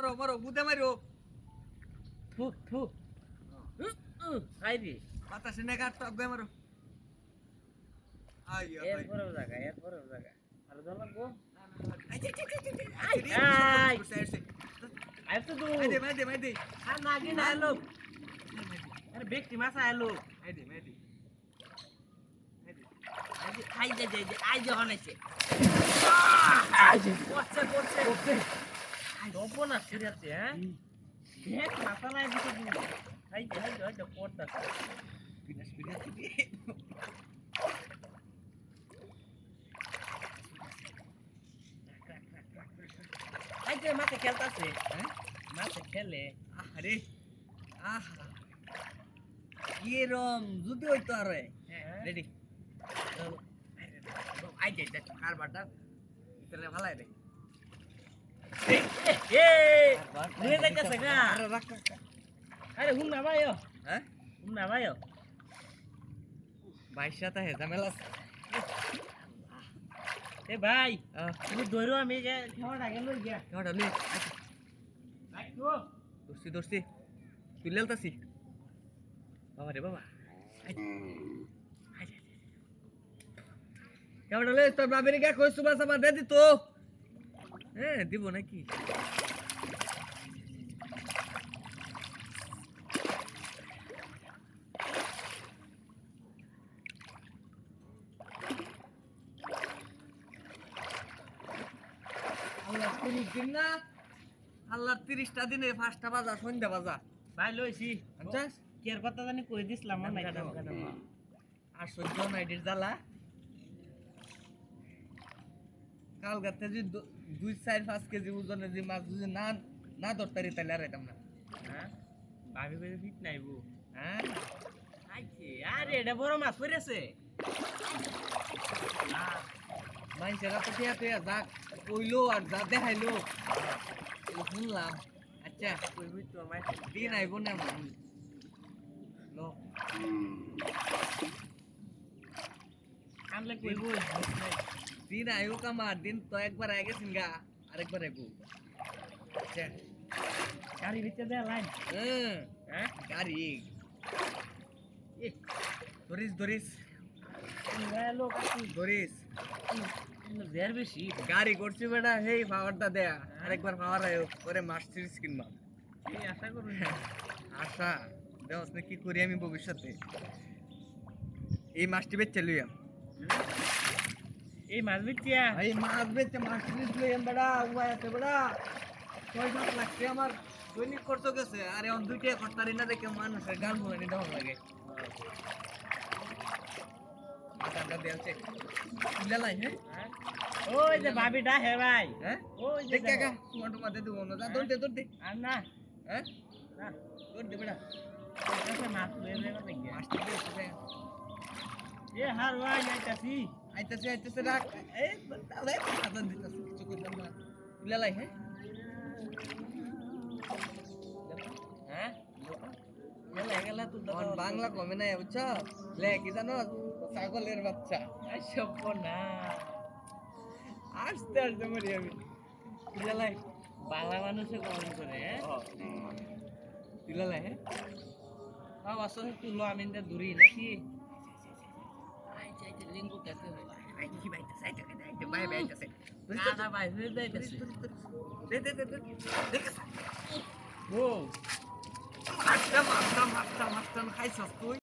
মরো মরো গুদে মারো থু থু খাই রে বাতাসে নে কাট টক গে মারো আইয়া এর ভাই পরেও জায়গা আর দল লাগবো আই আই তো দু মাইদে আর নাগি না এলো আরে ব্যক্তি মাছ আইলো মাইদে খাই দে আই যে হনেছে করছে আই দবো না সিরিয়াসে হ্যাঁ দেখ মাথা নাই দিতে দিন খাই দে পড়তা বিনাশ আই যে মাঠে খেলতাছে হ্যাঁ মাঠে খেলে আরে আহা কি রম যদি হইতো আরে রেডি আই যাই কারবারটা ইতলে ভালাই রে এ নিয়ে যাইতাছে গা আরে রাখ আরে হুন না ভাইও হ্যাঁ হুন না ভাইও বাইশ সাথে ঝামেলা এ ভাই তুমি দৌড়ো আমি যে খেওয়াটা গেল গিয়া কেমন লই ভাই তো দোস্তি তুই লেলতাছি বাবা রে বাবা কেমন লই তোর বাবির গা কই সুবা সাবা দে দিত হ্যাঁ দিব নাকি আল্লাহ 30 দিন না আল্লাহ 30টা দিনে 5টা বাজা সন্ধ্যা বাজা ভাই লইছি আচ্ছাস কের কথা জানি কই দিছিলাম না আর সহ্য নাইটের জ্বালা কাল গাতে যদি 2-4-5 কেজি ওজনের যে মাছ যদি না ধরতারি তাহলে আর এতাম না হ্যাঁ ভাবি ভাই ফিট নাইবো হ্যাঁ আইছে আরে এটা বড় মাছ পড়েছে মানুষেরা তো টিয়া যাক কইলো আর যা দেখাইলো শুনলাম আচ্ছা কইবি তো মাছ দিন আইব না লো আনলে কইবো দিন আইব কামার দিন তো একবার আগে সিঙ্গা আরেকবার আইব আচ্ছা গাড়ি ভিতরে দে লাইন হ্যাঁ গাড়ি ধরিস লোক ধরিস দেড় বেশি গাড়ি করছি বেটা হেই পাওয়ারটা দেয়া আরেকবার পাওয়ার আয় পরে মাস্টার কিনবা এই আশা করুন আশা দেওয়াস না কি করি আমি ভবিষ্যতে এই মাছটি বেচে লইয়া এই মাছ বিটিয়া এই মাছ বেচে মাস্টার লইয়া বেটা উপায় আছে বেটা 6-7 লাখ টাকা আমার দৈনিক করতে গেছে আরে অন 2 টাকা করতারি না দেখে মানুষের গাল ভরে দেওয়া লাগে মাথাটা দেলছে লাই হ্যাঁ ওই যে ভাবিটা হে ভাই হ্যাঁ ওই যে দেখ কাকা টমেটো মাতে দেবো না যা দৌড়তে আর না হ্যাঁ না দৌড় দে বেটা কাছে মাছ লয়ে যাবে নাকি মাছটি বেচে এ হার ভাই যাইতাছি আইতেছে রাখ এই তালে আদন দিতেছে কিছু কইতাম না লাই হ্যাঁ হ্যাঁ গেলা তুই তখন বাংলা কমে নাই বুঝছো লে কি জানো ছাগলের বাচ্চা সব না আস্তে আস্তে মরি আমি লাই বাংলা মানুষে কমেন্ট করে লাই হ্যাঁ বাবা আসলে তুলো আমি দূরি নাকি আইতে লিঙ্গু কাছে আই কি বাইতে সাইতে বাই বাইতে না ভাই হয়ে যাইতেছে দে দেখ ও মাস্টার খাইছস তুই